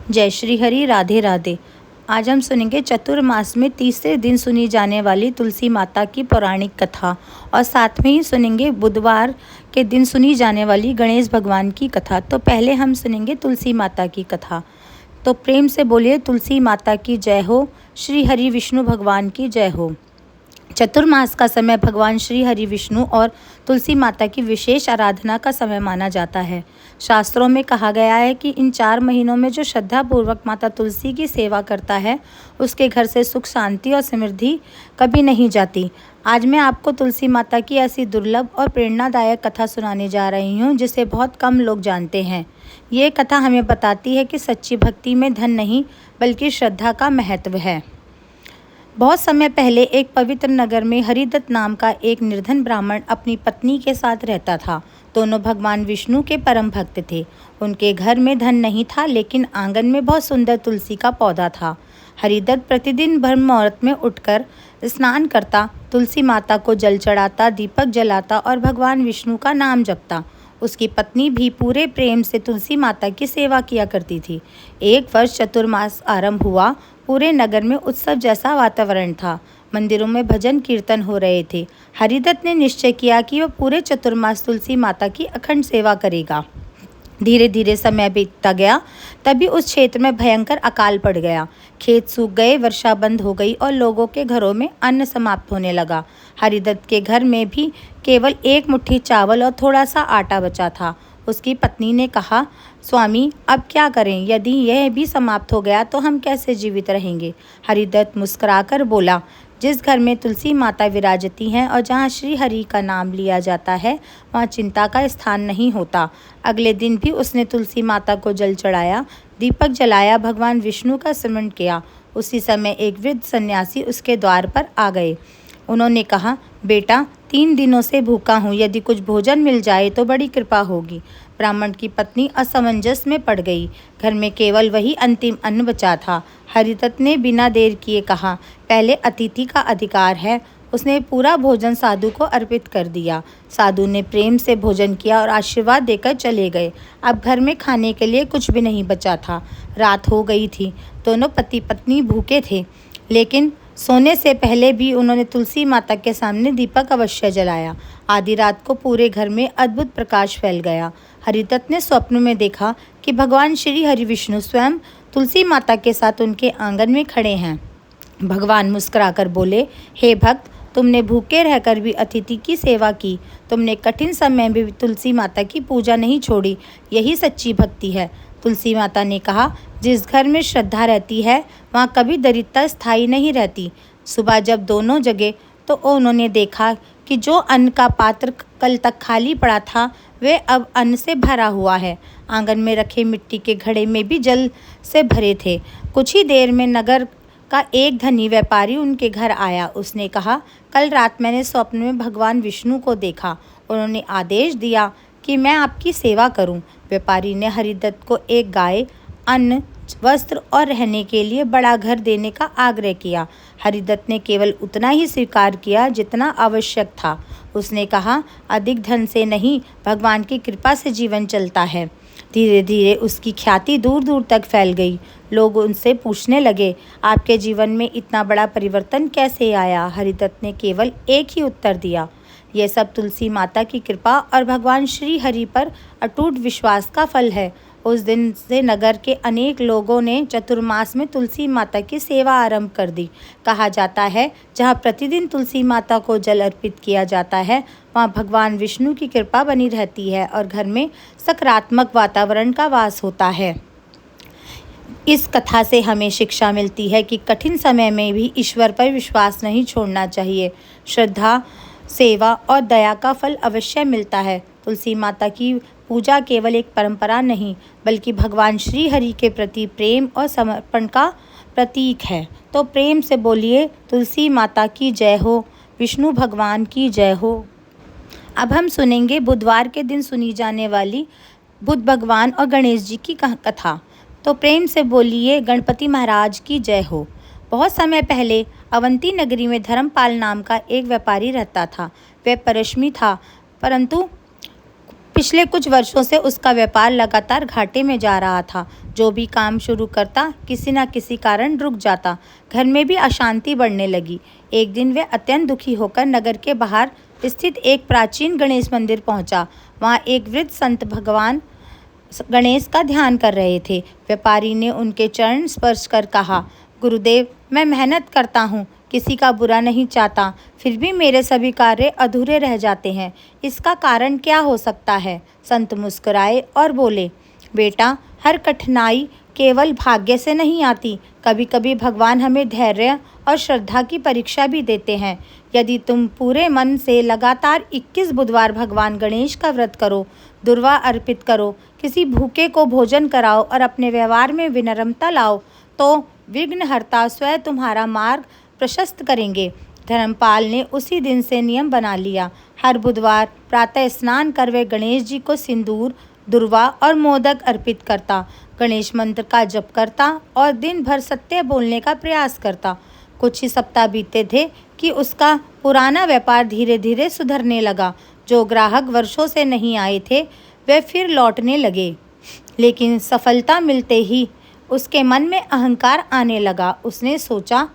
जय श्री हरि, राधे राधे। आज हम सुनेंगे चतुर्मास में तीसरे दिन सुनी जाने वाली तुलसी माता की पौराणिक कथा और साथ में ही सुनेंगे बुधवार के दिन सुनी जाने वाली गणेश भगवान की कथा। तो पहले हम सुनेंगे तुलसी माता की कथा। तो प्रेम से बोलिए तुलसी माता की जय हो, श्री हरि विष्णु भगवान की जय हो। चतुर्मास का समय भगवान श्री हरि विष्णु और तुलसी माता की विशेष आराधना का समय माना जाता है। शास्त्रों में कहा गया है कि इन 4 महीनों में जो श्रद्धापूर्वक माता तुलसी की सेवा करता है उसके घर से सुख, शांति और समृद्धि कभी नहीं जाती। आज मैं आपको तुलसी माता की ऐसी दुर्लभ और प्रेरणादायक कथा सुनाने जा रही हूँ जिसे बहुत कम लोग जानते हैं। ये कथा हमें बताती है कि सच्ची भक्ति में धन नहीं बल्कि श्रद्धा का महत्व है। बहुत समय पहले एक पवित्र नगर में हरिदत्त नाम का एक निर्धन ब्राह्मण अपनी पत्नी के साथ रहता था। दोनों भगवान विष्णु के परम भक्त थे। उनके घर में धन नहीं था, लेकिन आंगन में बहुत सुंदर तुलसी का पौधा था। हरिदत्त प्रतिदिन ब्रह्म मुहूर्त में उठकर स्नान करता, तुलसी माता को जल चढ़ाता, दीपक जलाता और भगवान विष्णु का नाम जपता। उसकी पत्नी भी पूरे प्रेम से तुलसी माता की सेवा किया करती थी। एक वर्ष चतुर्मास आरंभ हुआ। पूरे नगर में उत्सव जैसा वातावरण था। मंदिरों में भजन कीर्तन हो रहे थे। हरिदत्त ने निश्चय किया कि वह पूरे चतुर्मास तुलसी माता की अखंड सेवा करेगा। धीरे धीरे समय बीतता गया। तभी उस क्षेत्र में भयंकर अकाल पड़ गया। खेत सूख गए, वर्षा बंद हो गई और लोगों के घरों में अन्न समाप्त होने लगा। हरिदत्त के घर में भी केवल एक मुट्ठी चावल और थोड़ा सा आटा बचा था। उसकी पत्नी ने कहा, स्वामी अब क्या करें? यदि यह भी समाप्त हो गया तो हम कैसे जीवित रहेंगे? हरिदत्त मुस्कुराकर बोला, जिस घर में तुलसी माता विराजती हैं और जहाँ श्री हरि का नाम लिया जाता है वहाँ चिंता का स्थान नहीं होता। अगले दिन भी उसने तुलसी माता को जल चढ़ाया, दीपक जलाया, भगवान विष्णु का स्मरण किया। उसी समय एक वृद्ध सन्यासी उसके द्वार पर आ गए। उन्होंने कहा, बेटा 3 दिनों से भूखा हूँ, यदि कुछ भोजन मिल जाए तो बड़ी कृपा होगी। ब्राह्मण की पत्नी असमंजस में पड़ गई। घर में केवल वही अंतिम अन्न बचा था। हरिदत्त ने बिना देर किए कहा, पहले अतिथि का अधिकार है। उसने पूरा भोजन साधु को अर्पित कर दिया। साधु ने प्रेम से भोजन किया और आशीर्वाद देकर चले गए। अब घर में खाने के लिए कुछ भी नहीं बचा था। रात हो गई थी। दोनों पति पत्नी भूखे थे, लेकिन सोने से पहले भी उन्होंने तुलसी माता के सामने दीपक अवश्य जलाया। आधी रात को पूरे घर में अद्भुत प्रकाश फैल गया। हरिदत्त ने स्वप्न में देखा कि भगवान श्री हरि विष्णु स्वयं तुलसी माता के साथ उनके आंगन में खड़े हैं। भगवान मुस्कुराकर बोले, हे भक्त, तुमने भूखे रहकर भी अतिथि की सेवा की। तुमने कठिन समय में भी तुलसी माता की पूजा नहीं छोड़ी। यही सच्ची भक्ति है। तुलसी माता ने कहा, जिस घर में श्रद्धा रहती है वहाँ कभी दरिद्रता स्थायी नहीं रहती। सुबह जब दोनों जगे तो उन्होंने देखा कि जो अन्न का पात्र कल तक खाली पड़ा था वह अब अन्न से भरा हुआ है। आंगन में रखे मिट्टी के घड़े में भी जल से भरे थे। कुछ ही देर में नगर का एक धनी व्यापारी उनके घर आया। उसने कहा, कल रात मैंने स्वप्न में भगवान विष्णु को देखा। उन्होंने आदेश दिया कि मैं आपकी सेवा करूं। व्यापारी ने हरिदत्त को एक गाय, अन्न, वस्त्र और रहने के लिए बड़ा घर देने का आग्रह किया। हरिदत्त ने केवल उतना ही स्वीकार किया जितना आवश्यक था। उसने कहा, अधिक धन से नहीं, भगवान की कृपा से जीवन चलता है। धीरे धीरे उसकी ख्याति दूर दूर तक फैल गई। लोग उनसे पूछने लगे, आपके जीवन में इतना बड़ा परिवर्तन कैसे आया? हरिदत्त ने केवल एक ही उत्तर दिया, यह सब तुलसी माता की कृपा और भगवान श्री हरि पर अटूट विश्वास का फल है। उस दिन से नगर के अनेक लोगों ने चतुर्मास में तुलसी माता की सेवा आरंभ कर दी। कहा जाता है, जहाँ प्रतिदिन तुलसी माता को जल अर्पित किया जाता है वहाँ भगवान विष्णु की कृपा बनी रहती है और घर में सकारात्मक वातावरण का वास होता है। इस कथा से हमें शिक्षा मिलती है कि कठिन समय में भी ईश्वर पर विश्वास नहीं छोड़ना चाहिए। श्रद्धा, सेवा और दया का फल अवश्य मिलता है। तुलसी माता की पूजा केवल एक परंपरा नहीं बल्कि भगवान श्री हरि के प्रति प्रेम और समर्पण का प्रतीक है। तो प्रेम से बोलिए, तुलसी माता की जय हो, विष्णु भगवान की जय हो। अब हम सुनेंगे बुधवार के दिन सुनी जाने वाली बुध भगवान और गणेश जी की कथा। तो प्रेम से बोलिए, गणपति महाराज की जय हो। बहुत समय पहले अवंती नगरी में धर्मपाल नाम का एक व्यापारी रहता था। वह परिश्रमी था, परंतु पिछले कुछ वर्षों से उसका व्यापार लगातार घाटे में जा रहा था। जो भी काम शुरू करता किसी न किसी कारण रुक जाता। घर में भी अशांति बढ़ने लगी। एक दिन वह अत्यंत दुखी होकर नगर के बाहर स्थित एक प्राचीन गणेश मंदिर पहुंचा। वहां एक वृद्ध संत भगवान गणेश का ध्यान कर रहे थे। व्यापारी ने उनके चरण स्पर्श कर कहा, गुरुदेव, मैं मेहनत करता हूँ, किसी का बुरा नहीं चाहता, फिर भी मेरे सभी कार्य अधूरे रह जाते हैं। इसका कारण क्या हो सकता है? संत मुस्कुराए और बोले, बेटा, हर कठिनाई केवल भाग्य से नहीं आती। कभी कभी भगवान हमें धैर्य और श्रद्धा की परीक्षा भी देते हैं। यदि तुम पूरे मन से लगातार 21 बुधवार भगवान गणेश का व्रत करो, दुर्वा अर्पित करो, किसी भूखे को भोजन कराओ और अपने व्यवहार में विनम्रता लाओ, तो विघ्नहर्ता स्वयं तुम्हारा मार्ग प्रशस्त करेंगे। धर्मपाल ने उसी दिन से नियम बना लिया। हर बुधवार प्रातः स्नान कर वे गणेश जी को सिंदूर, दुर्वा और मोदक अर्पित करता, गणेश मंत्र का जप करता और दिन भर सत्य बोलने का प्रयास करता। कुछ ही सप्ताह बीते थे कि उसका पुराना व्यापार धीरे धीरे सुधरने लगा। जो ग्राहक वर्षों से नहीं आए थे वे फिर लौटने लगे, लेकिन सफलता मिलते ही उसके मन में अहंकार आने लगा। उसने सोचा,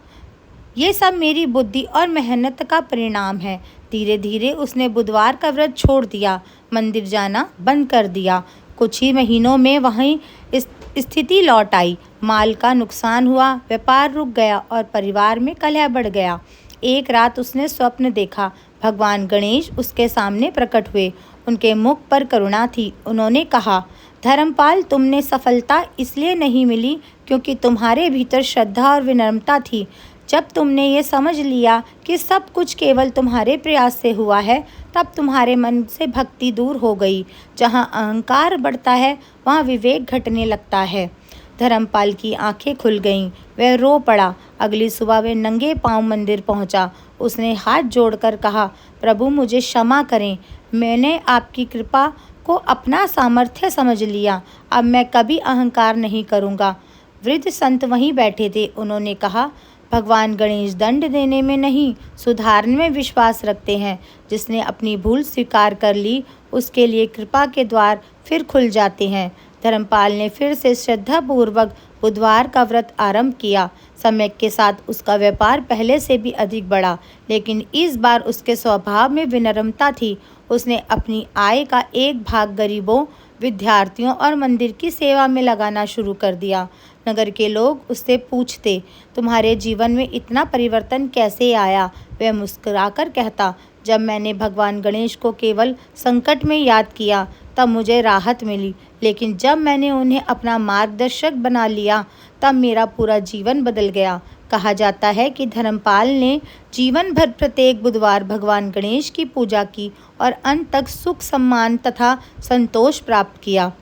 ये सब मेरी बुद्धि और मेहनत का परिणाम है। धीरे धीरे उसने बुधवार का व्रत छोड़ दिया, मंदिर जाना बंद कर दिया। कुछ ही महीनों में वहीं स्थिति लौट आई। माल का नुकसान हुआ, व्यापार रुक गया और परिवार में कलह बढ़ गया। एक रात उसने स्वप्न देखा। भगवान गणेश उसके सामने प्रकट हुए। उनके मुख पर करुणा थी। उन्होंने कहा, धर्मपाल, तुमने सफलता इसलिए नहीं मिली क्योंकि तुम्हारे भीतर श्रद्धा और विनम्रता थी। जब तुमने ये समझ लिया कि सब कुछ केवल तुम्हारे प्रयास से हुआ है, तब तुम्हारे मन से भक्ति दूर हो गई। जहाँ अहंकार बढ़ता है वहाँ विवेक घटने लगता है। धर्मपाल की आंखें खुल गईं। वह रो पड़ा। अगली सुबह वह नंगे पांव मंदिर पहुंचा। उसने हाथ जोड़कर कहा, प्रभु, मुझे क्षमा करें। मैंने आपकी कृपा को अपना सामर्थ्य समझ लिया। अब मैं कभी अहंकार नहीं करूँगा। वृद्ध संत वहीं बैठे थे। उन्होंने कहा, भगवान गणेश दंड देने में नहीं, सुधारने में विश्वास रखते हैं। जिसने अपनी भूल स्वीकार कर ली, उसके लिए कृपा के द्वार फिर खुल जाते हैं। धर्मपाल ने फिर से श्रद्धापूर्वक बुधवार का व्रत आरंभ किया। समय के साथ उसका व्यापार पहले से भी अधिक बढ़ा, लेकिन इस बार उसके स्वभाव में विनम्रता थी। उसने अपनी आय का एक भाग गरीबों, विद्यार्थियों और मंदिर की सेवा में लगाना शुरू कर दिया। नगर के लोग उससे पूछते, तुम्हारे जीवन में इतना परिवर्तन कैसे आया? वह मुस्कुराकर कहता, जब मैंने भगवान गणेश को केवल संकट में याद किया तब मुझे राहत मिली, लेकिन जब मैंने उन्हें अपना मार्गदर्शक बना लिया तब मेरा पूरा जीवन बदल गया। कहा जाता है कि धर्मपाल ने जीवन भर प्रत्येक बुधवार भगवान गणेश की पूजा की और अंत तक सुख, सम्मान तथा संतोष प्राप्त किया।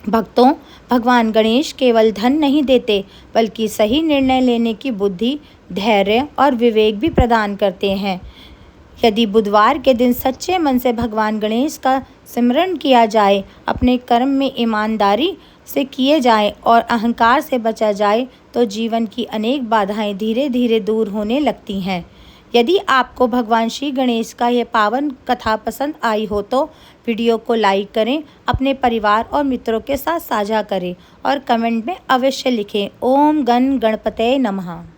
भक्तों, भगवान गणेश केवल धन नहीं देते, बल्कि सही निर्णय लेने की बुद्धि, धैर्य और विवेक भी प्रदान करते हैं। यदि बुधवार के दिन सच्चे मन से भगवान गणेश का स्मरण किया जाए, अपने कर्म में ईमानदारी से किए जाए और अहंकार से बचा जाए, तो जीवन की अनेक बाधाएं धीरे धीरे दूर होने लगती हैं। यदि आपको भगवान श्री गणेश का यह पावन कथा पसंद आई हो तो वीडियो को लाइक करें, अपने परिवार और मित्रों के साथ साझा करें और कमेंट में अवश्य लिखें। ओम गण गणपतये नमः।